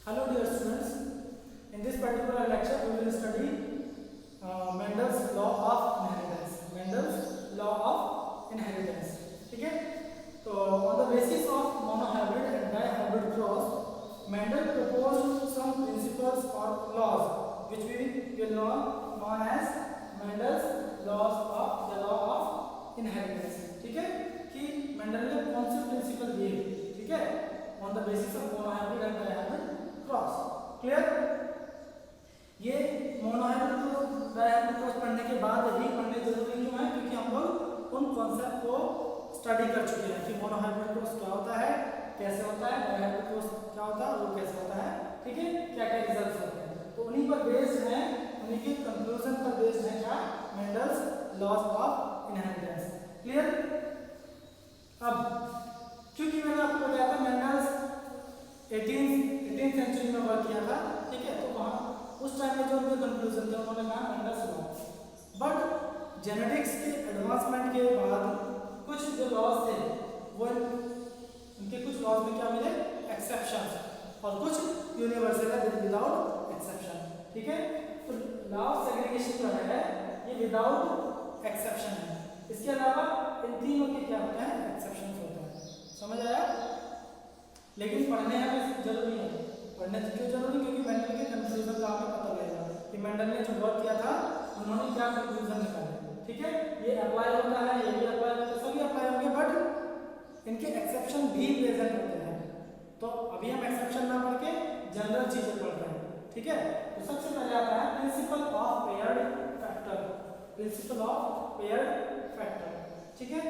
Hello dear students, in this particular lecture we will study Mendel's law of inheritance. Mendel's law of inheritance. ठीक है? तो on the basis of monohybrid and dihybrid cross, Mendel proposed some principles or laws which we will known as Mendel's laws of the law of inheritance. ठीक है? कि Mendel ने कौन से principal दिए? ठीक है? On the basis of monohybrid and dihybrid cross clear. ये मोनोहाइब्रिड क्रॉस डायहाइब्रिड क्रॉस पढ़ने के बाद भी पढ़ने जरूरी क्यों है? क्योंकि हम लोग उन कॉन्सेप्ट को स्टडी कर चुके हैं कि मोनोहाइब्रिड क्रॉस क्या होता है, कैसे होता है, डायहाइब्रिड क्रॉस क्या होता है और वो कैसे होता है। ठीक है, क्या क्या रिजल्ट्स होते हैं, तो उन्हीं पर बेस्ड है, उन्हीं के कंक्लूजन पर बेस्ड है क्या Mendel's laws of inheritance. Clear. अब क्योंकि मैंने आपको बताया था मेंडल्स 18th सेंचुरी में वर्क किया था, ठीक है, तो वहाँ उस टाइम में जो उनके कंक्लूजन थे उन्होंने कहा मेंडल्स लॉ। बट जेनेटिक्स के एडवांसमेंट के बाद कुछ जो लॉज थे वो उनके कुछ लॉज में क्या मिले एक्सेप्शन, और कुछ यूनिवर्सल है विदाउट एक्सेप्शन। ठीक है, तो लॉ ऑफ सेग्रीगेशन जो है ये विदाउट एक्सेप्शन है। इसके अलावा इन तीनों के क्या होते हैं एक्सेप्शन होते हैं। समझ आया? लेकिन पढ़ने हमें जरूरी है। पढ़ने क्यों जरूरी? क्योंकि मेंडल के कंक्लूजन का हमें पता लगेगा कि मेंडल ने जो वर्क किया था उन्होंने क्या कंक्लूजन निकाले। ठीक है, ये अप्लाई होता है, ये भी अप्लाई होता है, सभी अप्लाई होंगे, बट इनके एक्सेप्शन भी प्रेजेंट होते हैं। तो अभी हम एक्सेप्शन ना पढ़ के जनरल चीजें पढ़ रहे हैं। ठीक है, तो सबसे पहले आता है principle of paired factor. Principle of paired factor. ठीक है,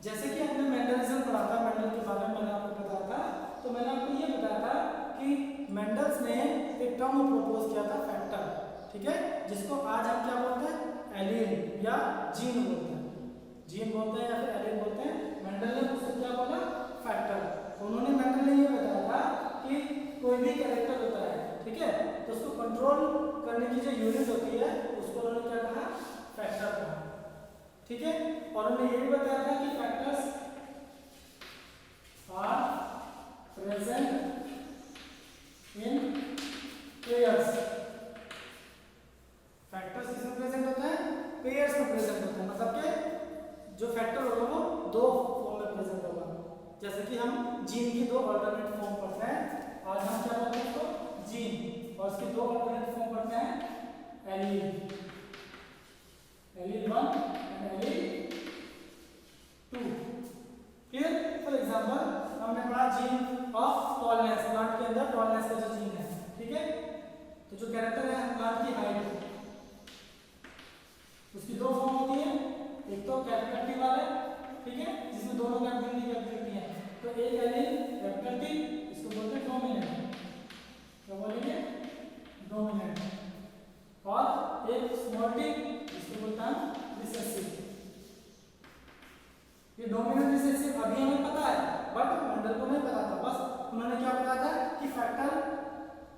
जैसे कि हमने मेंडलिज्म पढ़ा था, मेंडल के बारे में मैंने आपको बताया था, तो मैंने आपको ये बताया था कि मेंडल्स ने एक टर्म प्रपोज किया था फैक्टर। ठीक है, जिसको आज हम क्या बोलते हैं एलील या जीन बोलते हैं। जीन बोलते हैं या फिर एलील बोलते हैं। मेंडल ने उसको क्या बोला फैक्टर। उन्होंने मेंडल ने ये बताया था कि कोई भी कैरेक्टर होता है, ठीक है, तो उसको कंट्रोल करने की जो यूनिट होती है उसको उन्होंने क्या कहा फैक्टर कहा। ठीक है, और उन्होंने ये भी बताया था कि factors are present in pairs. Factors किसमें प्रेजेंट होता है? पेयर्स में प्रेजेंट होता है। मतलब कि जो फैक्टर होगा वो दो फॉर्म में प्रेजेंट होगा। जैसे कि हम जीन की दो अल्टरनेट फॉर्म पढ़ते हैं, आज हम क्या बोलते हैं उसको जीन, और उसकी दो अल्टरनेट फॉर्म पढ़ते हैं allele, allele 1 and allele 2। Clear? For example हमने पढ़ा जीन ऑफ टॉलनेस, प्लांट के अंदर टॉलनेस का जो जीन है। ठीक है, तो जो कैरेक्टर है प्लांट की हाइट, उसकी दो फॉर्म होती है, एक तो कैपिटल टी वाले, ठीक है, जिसमें दोनों कैपिटल टी है, तो एक एलील कैपिटल टी, इसको बोलते हैं डोमिनेंट। क्या बोलेंगे? डोमिनेंट। और एक स्मॉल टी, जिसको बोलते हैं रिसेसिव। ये डोमिनेंट रिसेसिव अभी हमें पता है, बट मेंडल को नहीं पता था। बस उन्होंने क्या बताया था कि फैक्टर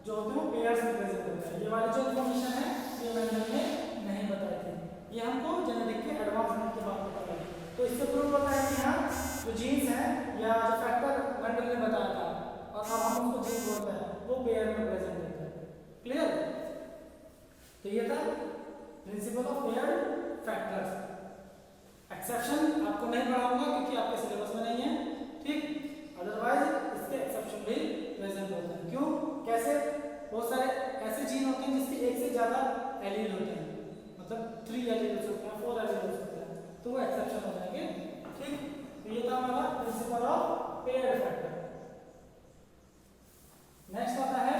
जो होते हैं पेयर्स में प्रेजेंट होते हैं। ये वाली जो इन्फॉर्मेशन है ये मेंडल ने नहीं बताई थी, ये हमको जेनेटिक के एडवांसमेंट के बाद पता लगी। तो इससे प्रूव होता है कि हाँ जो जीन्स हैं या जो फैक्टर मेंडल ने बताया था और अब हम उसको जीन बोलते हैं वो पेयर में प्रेजेंट होते हैं। क्लियर? तो ये था principle of paired factors. Exception आपको नहीं पढ़ाऊंगा क्योंकि आपके सिलेबस में नहीं है, ठीक, अदरवाइज इसके एक्सेप्शन भी प्रेजेंट होते हैं। क्यों? कैसे? बहुत सारे ऐसे जीन होते हैं जिसके एक से ज्यादा एलील होते हैं, मतलब 3 एलील हो सकते हैं, 4 एलील हो सकते हैं, तो वो एक्सेप्शन हो जाएंगे। ठीक, तो ये था हमारा principle of paired factor. Next आता है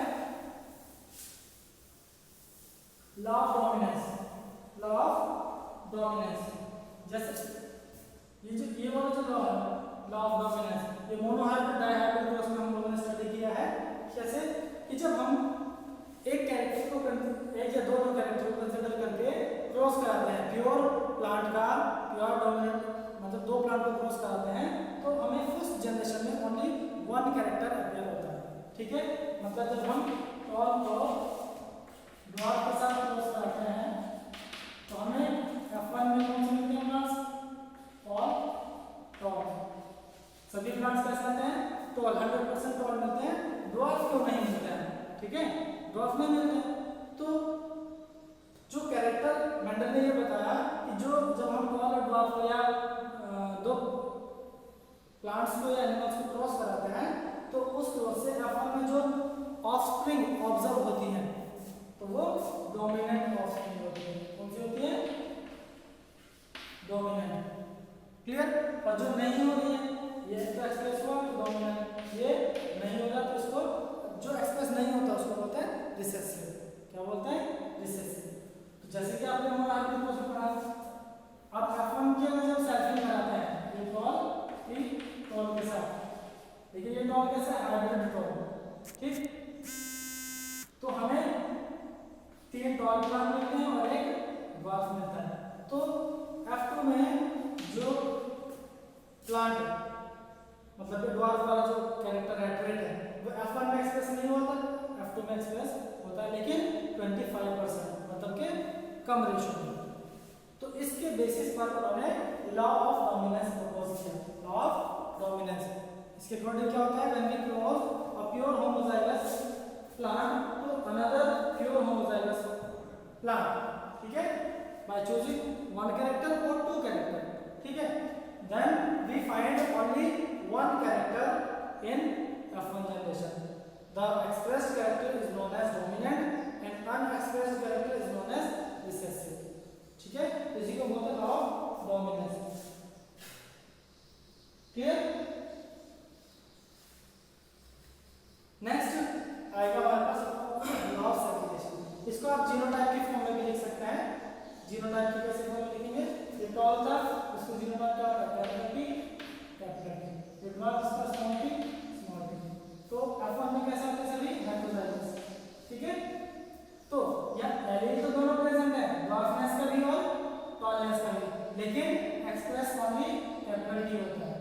law of dominance. Law of dominance, जैसे ये वाला जो लॉ है लॉ ऑफ डोमिनेंस, ये मोनोहाइब्रिड डायहाइब्रिड क्रॉस में हम लोगों ने स्टडी किया है। कैसे कि जब हम एक कैरेक्टर को एक या दोनों कैरेक्टर को कंसीडर करके क्रॉस कराते हैं, प्योर प्लांट का प्योर डोमिनेंट मतलब दो प्लांट को क्रॉस कराते हैं, तो हमें फर्स्ट जनरेशन में ओनली 1 कैरेक्टर अपीयर होता है। ठीक है, मतलब जब हम टॉल को ड्वार्फ के साथ क्रॉस कराते हैं तो हमें F1 में कौन से मिलते हैं प्लांट्स? टॉल। सभी प्लांट्स कैसे आते हैं? टॉल, 100% टॉल मिलते हैं, ड्वार्फ क्यों नहीं मिलते हैं? ठीक है, ड्वार्फ नहीं मिलते। तो जो कैरेक्टर मेंडल ने ये बताया कि जो जब हम टॉल और ड्वार्फ को या दो प्लांट्स को या एनिमल्स को क्रॉस कराते हैं तो उस क्रॉस से F1 में जो ऑफस्प्रिंग ऑब्जर्व होती है तो वो डोमिनेंट ऑफस्प्रिंग होती है। कौन सी होती है? डोमिनेंट। क्लियर? और जो नहीं हो रही है ये तो एक्सप्रेस हुआ तो डोमिनेंट, ये नहीं होगा तो इसको जो एक्सप्रेस नहीं होता उसको बोलते हैं रिसेसिव। क्या बोलते हैं? रिसेसिव। तो जैसे कि आपने हमारा आगे क्वेश्चन पढ़ा, अब F1 के में जब सैल्फिंग कराते हैं ये टॉल के साथ, देखिए ये टॉल कैसा है? Hybrid tall. ठीक, तो हमें 3 टॉल प्लांट मिलते हैं और एक ड्वार्फ मिलता है। तो F2 में जो प्लांट मतलब ड्वार्फ वाला जो कैरेक्टर है, ट्रेट है, वो F1 में एक्सप्रेस नहीं होता, F2 में एक्सप्रेस होता है, लेकिन 25% मतलब के कम रेशो में। तो इसके बेसिस पर उन्होंने लॉ ऑफ डोमिनेंस प्रपोज किया। लॉ ऑफ डोमिनेंस इसके अकॉर्डिंग क्या होता है? When we cross a pure homozygous plant to another pure homozygous plant, ठीक है, बाय चूजिंग वन कैरेक्टर और 2 कैरेक्टर, ठीक है, then we find only one character in F1 generation. The expressed character is known as dominant and unexpressed character is known as recessive. ठीक है, इसी को बोलते हैं law of dominance. Clear? Next आएगा हमारे पास लॉ ऑफ सेग्रीगेशन। इसको आप जीनोटाइप की फॉर्म में भी लिख सकते हैं। जीनोटाइप की कैसे फॉर्म में लिखेंगे? ये टॉल था उसको जीनोटाइप क्या होता है? कैपिटल टी कैपिटल टी, ये ड्वार्फ इसका स्मॉल टी स्मॉल टी। तो F1 में कैसे होते हैं? सभी हेटेरोजाइगस, ठीक है। तो यह एलील तो दोनों प्रेजेंट है, ड्वार्फनेस का भी और टॉलनेस का भी, लेकिन एक्सप्रेस ओनली कैपिटल टी होता है,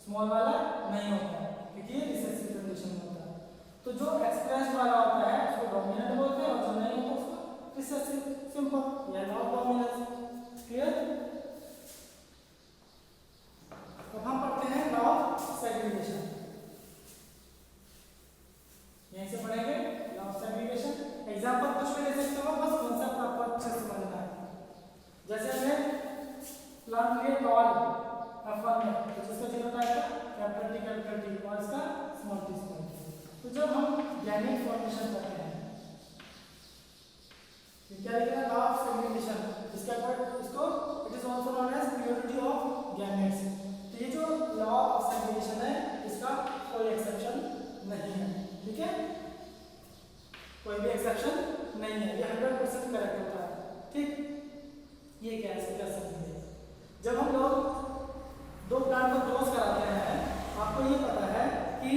स्मॉल वाला नहीं होता है क्योंकि ये रिसेसिव कंडीशन में होता है। तो जो एक्सप्रेस वाला होता है उसको डोमिनेंट बोलते हैं और जो नहीं होता उसको रिसेसिव। सिंपल, ये लॉ ऑफ डोमिनेंस। क्लियर? अब हम पढ़ते हैं लॉ ऑफ सेग्रीगेशन। यहीं से पढ़ेंगे लॉ ऑफ सेग्रीगेशन। एग्जांपल कुछ भी ले सकते हो, बस कांसेप्ट आपको अच्छे से समझना है। जैसे हमने प्लांट लिया टॉल F1 में, तो जिसका जीनोटाइप है कैपिटल टी और इसका स्मॉल टी स्मॉल टी। तो जब हम गैमेट फॉर्मेशन करते हैं क्या लिखना है? Law of segregation. इसके अकॉर्डिंग इसको it is also known as purity of gametes. तो ये जो लॉ ऑफ सेग्रीगेशन है इसका कोई एक्सेप्शन नहीं है, ठीक है, कोई भी एक्सेप्शन नहीं है, ये 100% करेक्ट होता है। ठीक, ये कैसे कर सकते हैं? जब हम लोग 2 प्लांट को क्रॉस कराते हैं, आपको ये पता है कि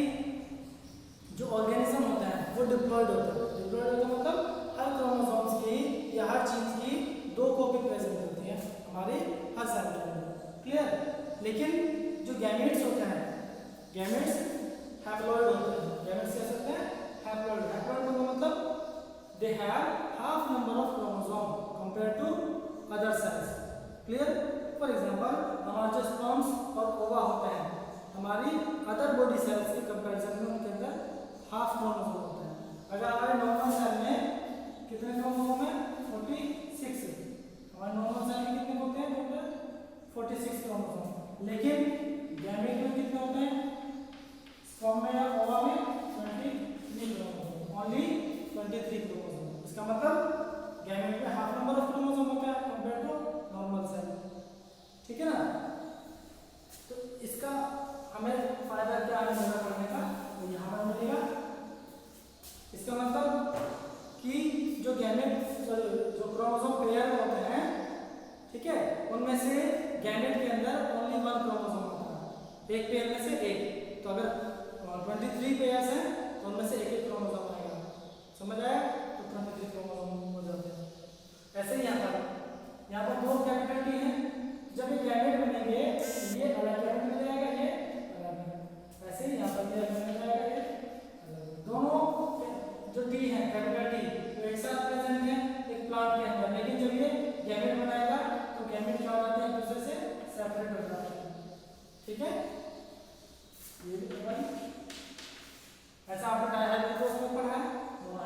जो ऑर्गेनिज्म होता है वो डिप्लॉयड होता है। डिप्लॉयड होता है मतलब हर क्रोमोसोम्स की या हर चीज की 2 कॉपी प्रेजेंट होती है हमारी हर सेल के अंदर। क्लियर? लेकिन जो गैमेट्स होते हैं, गैमेट्स हैप्लॉइड होते हैं। गैमेट्स कैसे होते हैं? हैप्लॉइड। हैप्लॉइड का मतलब they have half number of chromosome compare to other cells. Clear? For example हमारे जो स्पर्म्स और ओवा होते हैं हमारी अदर बॉडी सेल्स के कंपैरिजन में उनके अंदर हाफ क्रोमोसोम होता है। अगर हमारे नॉर्मल सेल में कितने क्रोमोसोम है? 46। हमारे नॉर्मल सेल में कितने होते हैं? Total 46 chromosome. लेकिन गैमेट में कितने होते हैं? स्पर्म में या ओवा में 23 क्रोमोसोम, ओनली 23 क्रोमोसोम। इसका मतलब गैमेट में हाफ नंबर ऑफ क्रोमोसोम होता है कंपेयर टू नॉर्मल सेल, ठीक है ना। तो इसका हमें फायदा क्या मिलेगा पढ़ने का? तो यहाँ पर मिलेगा। इसका मतलब कि जो गैमेट जो क्रोमोसोम पेयर होते हैं, ठीक है, उनमें से गैमेट के अंदर ओनली 1 क्रोमोसोम होता है, एक पेयर में से एक। तो अगर 23 पेयर्स हैं तो उनमें से एक क्रोमोसोम आएगा। समझ आया? तो 23 क्रोमोसोम हो जाते हैं। ऐसे ही यहाँ पर 2 कैपिटल टी हैं। जब ये गैमेट बनेंगे ये अलग गैमेट में जाएगा, ये अलग। ऐसे ही यहाँ पर ये अलग में जाएगा, ये अलग। दोनों जो टी है कैपिटल टी तो एक साथ प्रेजेंट है एक प्लांट के अंदर, लेकिन जब ये गैमेट बनाएगा तो गैमेट क्या हो जाते हैं? एक दूसरे से सेपरेट हो जाते हैं, ठीक है। ये भी ऐसा आपने डायहाइड्रल में पढ़ा है, दोनों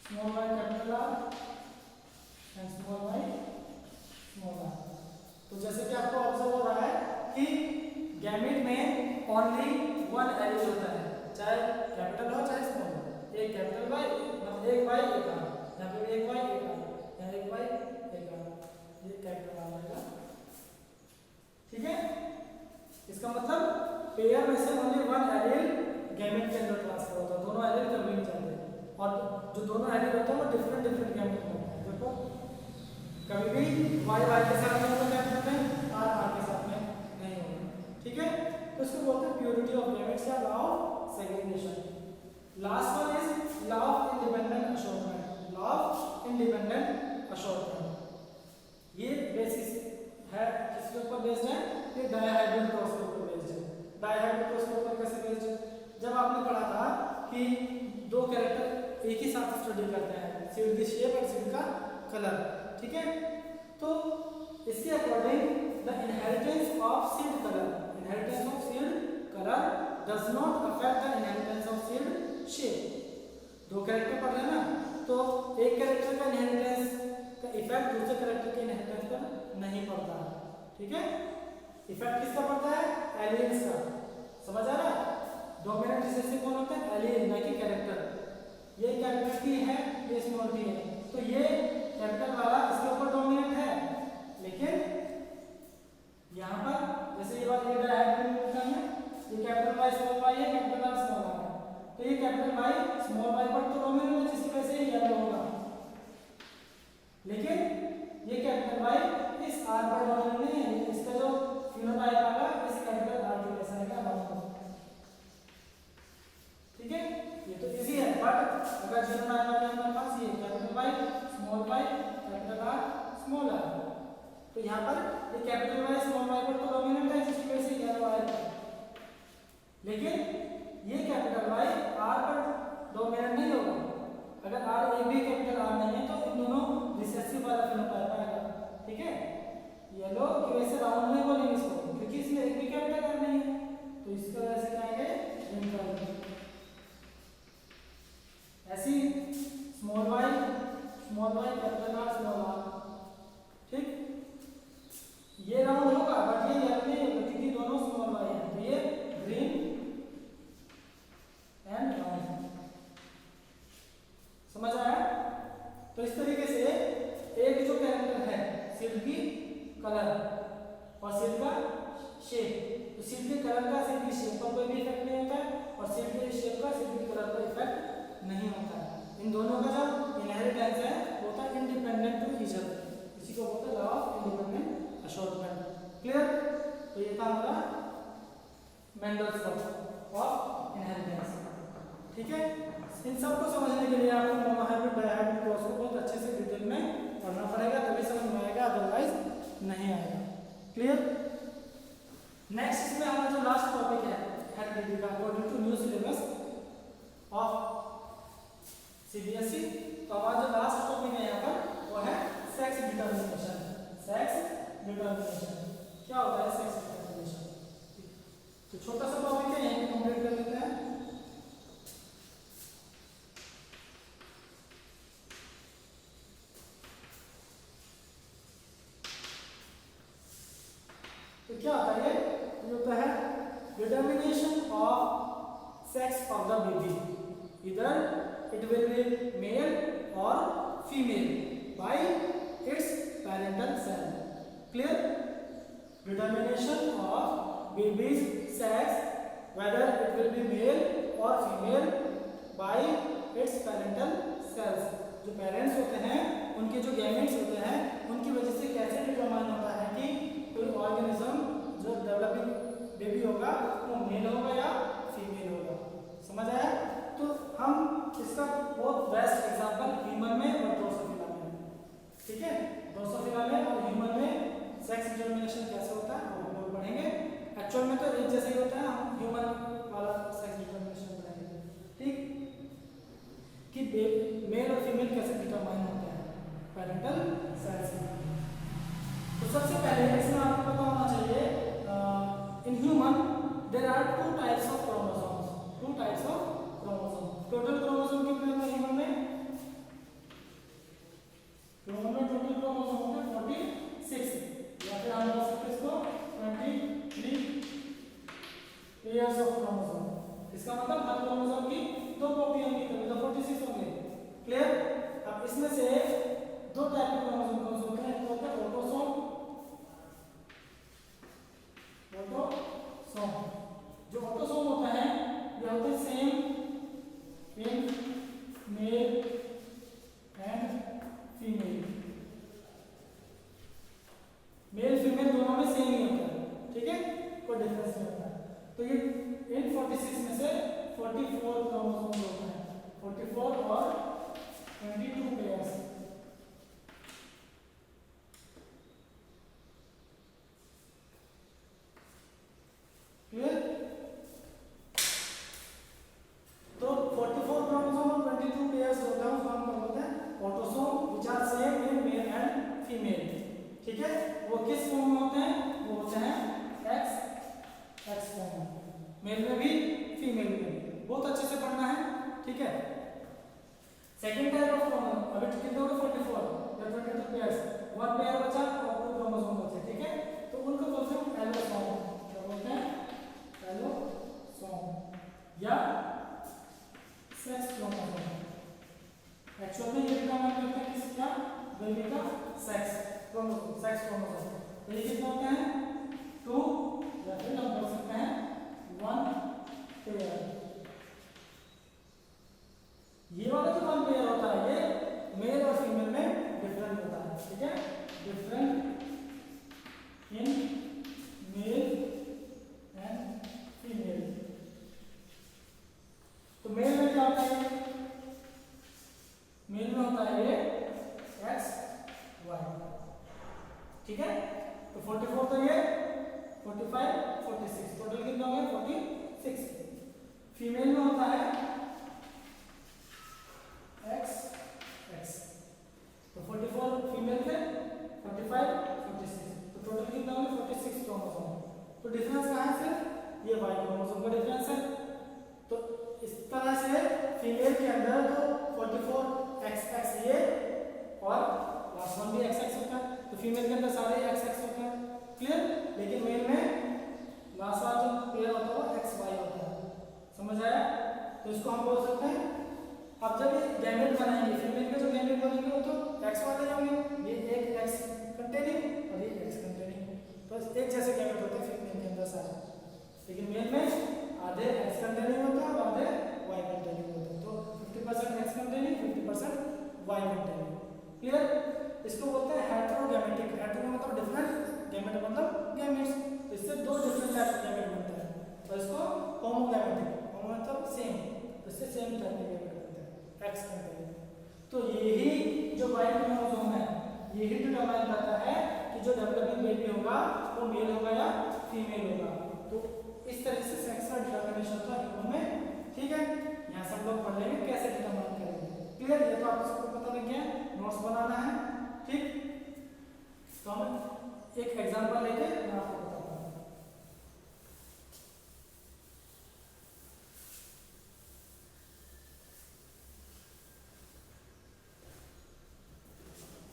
small y capital R and small y small r। तो जैसे कि आपको ऑब्जर्व हो रहा है कि गैमेट में ओनली वन एलिमेंट होता है, चाहे कैपिटल हो चाहे स्मॉल हो। एक कैपिटल Y मतलब एक Y एक R, यहाँ पे एक Y एक R, यहाँ एक Y एक R, ये कैपिटल R आएगा। ठीक है, इसका मतलब पेयर में से ओनली वन एलील गैमेट के अंदर ट्रांसफर होता है, दोनों एलील कभी नहीं जाते। और जो दोनों एलील होते हैं वो डिफरेंट डिफरेंट गैमेट में होते हैं। देखो कभी भी Y Y के साथ में होगा कैपिटल में, R R के साथ में नहीं होगा। ठीक है, तो इसको बोलते हैं प्योरिटी ऑफ गैमेट्स या law of segregation. Last one is law of independent assortment. Law of independent assortment ये बेसिस है, किसके ऊपर बेस्ड है? ये डायहाइब्रिड क्रॉस के ऊपर बेस्ड है। डायहाइब्रिड क्रॉस के ऊपर कैसे बेस्ड है? जब आपने पढ़ा था कि दो कैरेक्टर एक ही साथ स्टडी करते हैं, सीड की शेप और सीड का कलर। ठीक है, तो इसके according the inheritance of seed colour, inheritance of seed colour does not affect the inheritance of seed shape. दो कैरेक्टर पढ़ रहे हैं ना, तो एक कैरेक्टर का इनहेरिटेंस का इफेक्ट दूसरे कैरेक्टर के इनहेरिटेंस पर नहीं पड़ता। ठीक है, इफेक्ट किसका पड़ता है? एलियंस का। समझ आ रहा है? डोमिनेंट रिसेसिव कौन होता है? एलियन, ना कि कैरेक्टर। ये कैपिटल टी है, ये स्मॉल टी है, तो ये कैपिटल वाला इसके ऊपर डोमिनेंट है, लेकिन यहाँ पर जैसे ये बात ये डायहाइब्रिड होता है, ये कैपिटल Y स्मॉल y है, कैपिटल R स्मॉल r है, तो ये कैपिटल Y स्मॉल y पर तो डोमिनेंट है, जिसकी वजह से ये होगा। लेकिन ये कैपिटल Y इस R पर डोमिनेंट नहीं है, इसका जो फिनोटाइप आएगा इस कैपिटल R के जैसा आएगा। ठीक है, ये तो इजी है, बट अगर फिनोटाइप आ गया हमारे पास ये capital Y small y capital R small r, तो यहाँ पर ये कैपिटल Y स्मॉल y पर तो डोमिनेंट है, जिसकी वजह से ये आएगा। लेकिन ये कैपिटल Y R पर डोमिनेंट नहीं होगा। अगर R एक भी कैपिटल R नहीं है तो इन दोनों रिसेसिव वाला फिनोटाइप आएगा। ठीक है, येलो की वजह से राउंड नहीं बोलेंगे इसको, क्योंकि इसमें एक भी कैपिटल R नहीं है, तो इसका वजह से क्या आएंगे? रिंकल। ऐसी small y capital R small r। ठीक, ये राउंड होगा बट ये येलो नहीं होगा, क्योंकि दोनों स्मॉल y हैं, तो ये ग्रीन एंड राउंड। समझ आया? तो इस तरीके से एक जो कैरेक्टर है सीड की कलर और सीड का शेप, तो सीड के कलर का सीड की शेप पर कोई भी इफेक्ट नहीं होता है, और सीड के शेप का सीड के कलर पर इफेक्ट नहीं होता है। इन दोनों का जो इनहेरिटेंस है वो होता है इंडिपेंडेंट टू ईच अदर, इसी को बोलते हैं law of independent assortment. Clear? तो ये था हमारा मेंडल्स लॉ ऑफ इनहेरिटेंस। ठीक है, इन सब को समझने के लिए आपको मोनोहाइब्रिड डायहाइब्रिड क्रॉस को बहुत अच्छे से डिटेल में पढ़ना पड़ेगा, तभी समझ में आएगा, अदरवाइज नहीं आएगा। क्लियर? नेक्स्ट इसमें हमारा जो लास्ट टॉपिक है हेरिडिटी का, according to new syllabus of CBSE, तो हमारा जो लास्ट टॉपिक है यहाँ पर वो है सेक्स डिटरमिनेशन। सेक्स डिटरमिनेशन क्या होता है? सेक्स डिटरमिनेशन तो छोटा सा टॉपिक है, यहीं पे कंप्लीट कर लेते हैं। तो क्या होता है? ये होता है determination of sex of the baby, इधर it will be male or female by its parental cell. Clear? Determination of baby's sex, whether it will be male or female by its parental cells. जो parents होते हैं उनके जो gametes होते हैं उनकी वजह से कैसे डिटरमाइन होता है कि कोई ऑर्गेनिज्म जो डेवलपिंग बेबी होगा वो मेल होगा या फीमेल होगा। समझ आया? तो हम इसका बहुत बेस्ट एग्जांपल ह्यूमन में और ड्रोसोफिला में। ठीक है, ड्रोसोफिला में और ह्यूमन में सेक्स डिटरमिनेशन कैसे होता है वो हम लोग पढ़ेंगे। एक्चुअल में तो एक जैसे ही होता है, हम ह्यूमन वाला सेक्स डिटरमिनेशन पढ़ेंगे। ठीक, कि मेल और फीमेल कैसे डिटरमाइन होते हैं पेरेंटल सेल्स में। तो सबसे पहले इसमें आपको पता होना चाहिए in human there are two types of chromosomes. Two types of chromosome. Total chromosome कितने होते हैं ह्यूमन में? इसमें से दो टाइप के क्रोमोसोम कौन से होते हैं? एक होता है ऑटोसोम, ऑटोसोम। जो ऑटोसोम होता है ये होते हैं same in male and female. Male female दोनों में सेम ही होता है, ठीक है, कोई डिफरेंस नहीं होता है। तो ये इन 46 में से 44 क्रोमोसोम होते हैं, 44 और 22 पेयर्स। क्लियर? तो 44 क्रोमोसोम और 22 पेयर्स होता है उसको हम बोलते हैं autosome which are same in male and female, ठीक है। वो किस फॉर्म में होते हैं? वो होते हैं एक्स फॉर्म, मेल में भी फीमेल में भी। बहुत अच्छे से पढ़ना है, ठीक है। सेकंड टाइप ऑफ क्रोमोसोम, अभी कितने हो गए? 44 या 22 पेयर्स, वन पेयर बचा और टू क्रोमोसोम बचे, ठीक है। तो उनको बोलते हैं एलोसोम। क्या बोलते हैं? एलोसोम या सेक्स क्रोमोसोम। एक्चुअल में ये काम करते हैं किसका? बेबी का सेक्स क्रोमोसोम, सेक्स क्रोमोसोम। तो ये कितने होते हैं? 2 या फिर हम बोल सकते हैं 1 पेयर। ये वाला जो 1 पेयर होता है ये मेल और फीमेल में डिफरेंट होता है, ठीक है। Different in male and female. तो मेल में क्या होता है? मेल में होता है ये एक्स वाई, ठीक है। तो 44 तो ये 45 46 टोटल कितना हो गया? 46। फीमेल में होता है एक्स एक्स, तो 44 फीमेल थे, 45 46, तो टोटल कितना हो गया? 46 क्रोमोसोम। तो डिफरेंस कहाँ है? सिर्फ ये वाई क्रोमोसोम का डिफरेंस है। तो इस तरह से फीमेल के अंदर तो 44 एक्स एक्स ये और लास्ट वन भी एक्स एक्स होता है, तो फीमेल के अंदर सारे एक्स एक्स होते हैं, क्लियर। लेकिन मेल में लास्ट वाला जो पेयर होता है वो एक्स वाई होता है, समझ आया? तो इसको हम बोल सकते हैं, अब जब ये गैमेट बनाएंगे फीमेल के जो गैमेट बनेंगे वो तो एक्स वाले होंगे, ये एक एक्स कंटेनिंग और ये एक्स कंटेनिंग, बस एक जैसे गैमेट होते हैं फीमेल के अंदर सारे। लेकिन मेल में आधे एक्स कंटेनिंग होता है और आधे वाई कंटेनिंग होते हैं, तो 50% X containing 50% Y containing, clear. इसको बोलते हैं हेटेरोगैमेटिक। हेटेरो मतलब डिफरेंट, गैमेट मतलब गैमेट्स, तो इससे दो डिफरेंट टाइप के गैमेट बनता है। और इसको होमोगैमेटिक, होमो मतलब सेम, तो इससे सेम टाइप के गैमेट बनते हैं एक्स कंटेनिंग। तो यही जो वाई क्रोमोसोम है यही डिटरमाइन करता है कि जो डेवलपिंग बेबी होगा वो मेल होगा या फीमेल होगा। तो इस तरह से सेक्स का डिटरमिनेशन होता है ह्यूमन में, ठीक है। यहाँ सब लोग पढ़ लेंगे कैसे डिटरमाइन करेंगे, क्लियर। ये तो आप सबको पता लग गया, नोट्स बनाना है, ठीक। तो हम एक एग्जांपल लेके मैं आपको बताता हूँ।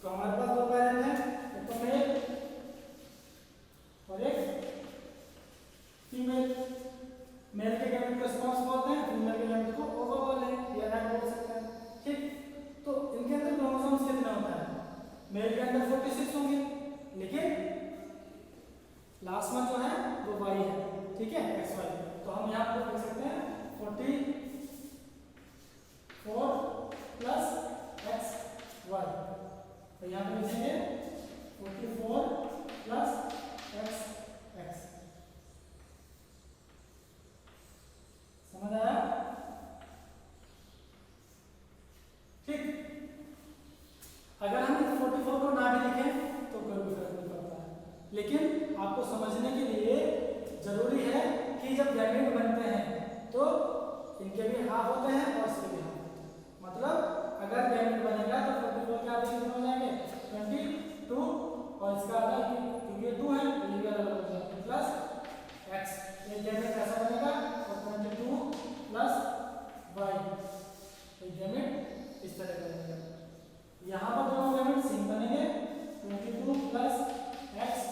तो हमारे पास दो पेरेंट हैं, एक तो मेल और एक फीमेल। मेल के गैमेट को स्पर्म्स बोलते हैं, फीमेल के गैमेट को ओवा बोलते हैं या एग बोल सकते हैं, ठीक। तो इनके अंदर क्रोमोसोम्स कितने होता है? मेल के अंदर 46 होंगे, लेकिन लास्ट में जो है वो वाई है, ठीक है, एक्स वाई। तो हम यहाँ पर लिख सकते हैं 44 प्लस एक्स वाई, तो यहाँ पे लिखेंगे 44 प्लस एक्स एक्स, समझ आया? ठीक। अगर हम 44 को ना भी लिखें तो कोई भी फर्क नहीं पड़ता है, लेकिन आपको समझने के लिए जरूरी है कि जब गैमेट बनते हैं तो इनके भी हाफ होते हैं और इसके भी हाफ होते हैं। मतलब अगर गैमेट बनेगा तो 44 के आधे कितने हो जाएंगे? 22, और इसका आधा क्योंकि ये 2 है तो ये भी अलग हो जाएगा, प्लस एक्स। ये गैमेट कैसा बनेगा? और 22 प्लस वाई, तो गैमेट इस तरह का बनेगा। यहाँ पर दोनों गैमेट सेम बनेंगे, 22 प्लस एक्स,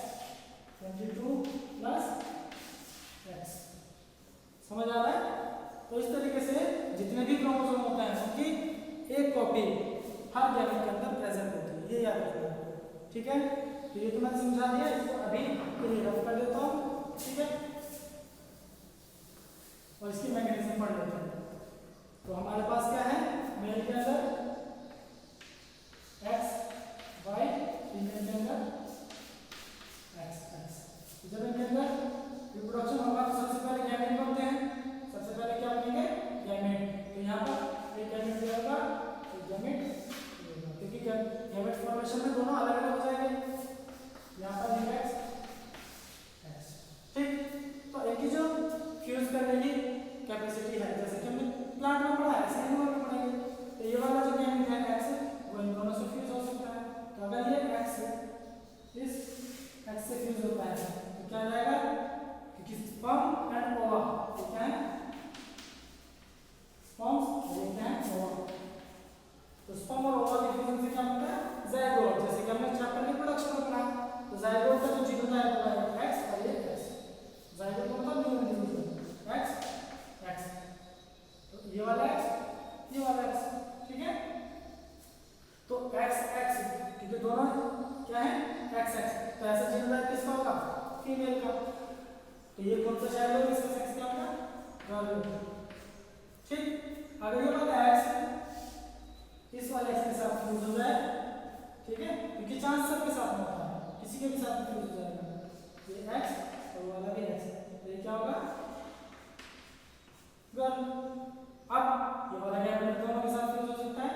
22 प्लस एक्स, समझ आ रहा है? तो इस तरीके से जितने भी क्रोमोसोम होते हैं उनकी एक कॉपी क्या करना है, ठीक है। तो ये तो मैंने समझा दिया, इसको अभी के लिए रफ कर देता हूँ, ठीक है, और इसकी मैकेनिज्म पढ़ लेते हैं। तो हमारे पास क्या है, मेल के अंदर एक्स वाई, फीमेल के अंदर एक्स एक्स। जब इनके अंदर रिप्रोडक्शन होगा तो सबसे पहले गैमेट बनते हैं, सबसे पहले क्या बनेंगे, गैमेट। तो यहाँ पर एक गैमेट दिया होगा, एक गैमेट, क्योंकि गैमेट फॉर्मेशन में दोनों अलग अलग हो जाएंगे, यहाँ पर एक एक्स, ठीक। तो एक ही जो फ्यूज करने की कैपेसिटी है, जैसे कि हमने प्लांट में पढ़ा है, ऐसे ही में पढ़ेंगे। तो ये वाला जो गैमेट है एक्स, वो इन दोनों से फ्यूज हो सकता है। तो अगर ये एक्स इस एक्स से फ्यूज होता है तो क्या जाएगा, क्योंकि स्पर्म एंड ओवा, ये क्या है, स्पर्म्स, ये क्या है, ओवा। तो स्पर्म और ओवा के फ्यूजन से क्या होता है, ज़ाइगोट, जैसे कि हमने चैप्टर में प्रोडक्शन में पढ़ा। तो ज़ाइगोट का जो जीनोटाइप होता है एक्स और ये एक्स, ज़ाइगोट का मतलब न्यूक्लियस एक्स एक्स, तो ये वाला एक्स, ये वाला एक्स, ठीक है। तो एक्स एक्स, क्योंकि दोनों क्या है, एक्स एक्स, तो ऐसा जीनोटाइप किसका होगा, फीमेल का। तो ये कौन सा चाइल्ड होगा, इसका सेक्स क्या होगा, गर्ल, ठीक। अगर ये वाला एक्स इस वाले एक्स के साथ फ्यूज हो जाए, ठीक है, क्योंकि चांस सबके साथ में होता है, किसी के भी साथ फ्यूज हो जाएगा, ये एक्स और वाला भी एक्स, तो ये क्या होगा, गर्ल। अब ये वाला गैमेट दोनों के साथ फ्यूज हो सकता है,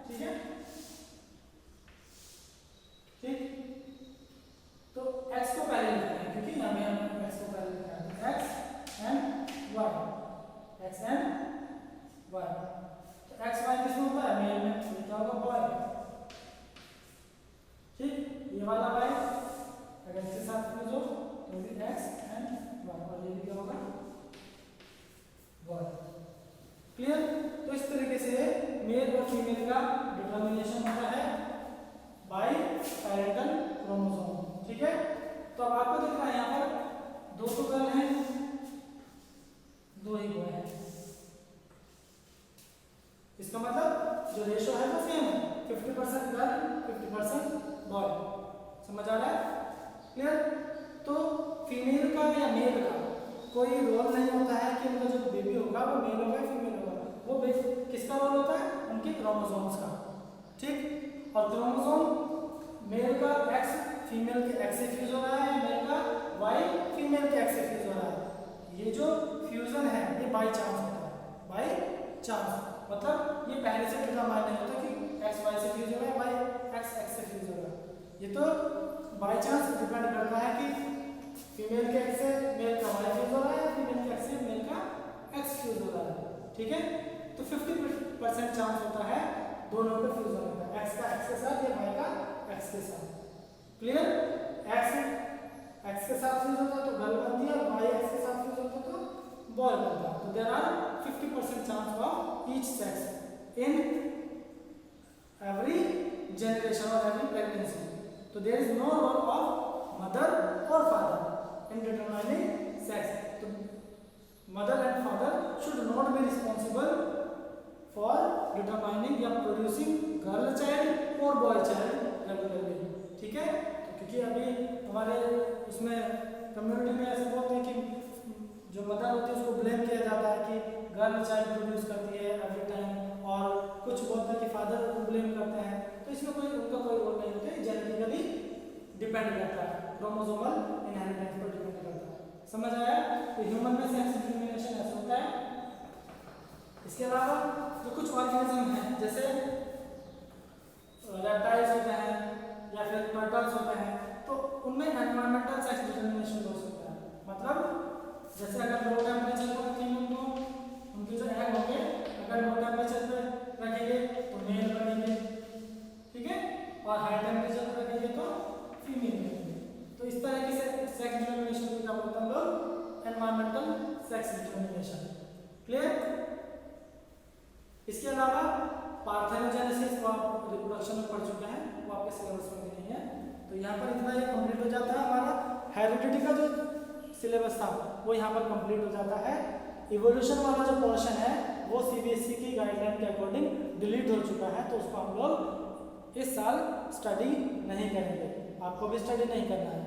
ठीक है, ठीक। तो x को पहले लिखते हैं, क्योंकि यहाँ पे हम x को पहले लिखते हैं, तो x and y, x and y। तो x y किसमें होता है, मेल में, ये क्या होगा, बॉय, ठीक। ये वाला y अगर इसके साथ फ्यूज हो तो भी x and y, और ये भी क्या होगा, बॉय, क्लियर। तो इस तरीके से मेल और फीमेल का डिटर्मिनेशन होता है बाय पैरेंटल क्रोमोसोम, ठीक है। तो अब आपको दिख रहा है यहाँ पर दो तो गर्ल हैं, दो ही बॉय हैं, इसका मतलब जो रेशो है वो सेम है, 50% गर्ल 50% बॉय, समझ आ रहा है, क्लियर। तो फीमेल का या मेल का कोई रोल नहीं होता है कि उनका जो बेबी होगा वो मेल होगा या फीमेल होगा, वो किसका रोल होता है, उनके क्रोमोसोम्स का, ठीक। और क्रोमोसोम मेल का एक्स फीमेल के एक्स से फ्यूज हो रहा है, मेल का वाई फीमेल के एक्स से फ्यूज हो रहा है। ये जो फ्यूजन है ये बाय चांस होता है, बाय चांस, मतलब ये पहले से डिटरमाइन नहीं होता कि एक्स वाई से फ्यूज हो रहा है, वाई एक्स एक्स से फ्यूज हो रहा है। ये तो बाय चांस डिपेंड करता है कि फीमेल के एक्स से मेल का वाई फ्यूज हो रहा है, फीमेल के एक्स से मेल का एक्स फ्यूज हो रहा है, ठीक है। तो 50% चांस होता है दोनों पे फ्यूज होने का, एक्स का एक्स के साथ या वाई का एक्स के साथ, क्लियर। एक्स के साथ फ्यूज होता है तो गर्ल बनती है, और वाई एक्स के साथ फ्यूज होता है तो बॉय बनता है। तो there are 50% chance of each sex in every generation और एवरी प्रेगनेंसी। तो there is no role of mother और फादर इन डिटरमाइनिंग सेक्स। तो mother and father should not be responsible for determining या producing girl child और boy child regularly, ठीक है। तो क्योंकि अभी हमारे उसमें कम्युनिटी में ऐसे बोलते हैं कि जो मदर होती है उसको ब्लेम किया जाता है कि गर्ल चाइल्ड प्रोड्यूस करती है एवरी टाइम, और कुछ बोलते हैं कि फादर को ब्लेम करते हैं। तो इसमें कोई उनका कोई रोल नहीं होता है, जेनेटिकली डिपेंड करता है, क्रोमोसोमल इनहेरिटेंस पर डिपेंड करता है, समझ आया। तो ह्यूमन में सेक्स डिटरमिनेशन ऐसा होता है। इसके अलावा जो कुछ ऑर्गेनिज्म हैं जैसे रेप्टाइल्स होते हैं या फिर टर्टल्स होते हैं, तो उनमें एनवायरमेंटल सेक्स डिटरमिनेशन हो सकता है। मतलब जैसे अगर लो टेम्परेचर पर रखेंगे उनको, उनके जो एग होंगे अगर लो टेम्परेचर पर रखेंगे तो मेल बनेंगे, ठीक है, और हाई टेम्परेचर पर रखेंगे तो फीमेल बनेंगे। तो इस तरह की सेक्स डिटरमिनेशन को क्या बोलते हैं हम लोग, एनवायरमेंटल सेक्स डिटरमिनेशन, क्लियर। इसके अलावा पार्थेनोजेनेसिस को आप रिप्रोडक्शन में पढ़ चुके हैं, वो आपके सिलेबस में भी नहीं है। तो यहाँ पर इतना ये कंप्लीट हो जाता है, हमारा हेरिडिटी का जो सिलेबस था वो यहाँ पर कंप्लीट हो जाता है। इवोल्यूशन वाला जो पोर्शन है वो सीबीएसई की गाइडलाइन के अकॉर्डिंग डिलीट हो चुका है, तो उसको हम लोग इस साल स्टडी नहीं करेंगे, आपको भी स्टडी नहीं करना है।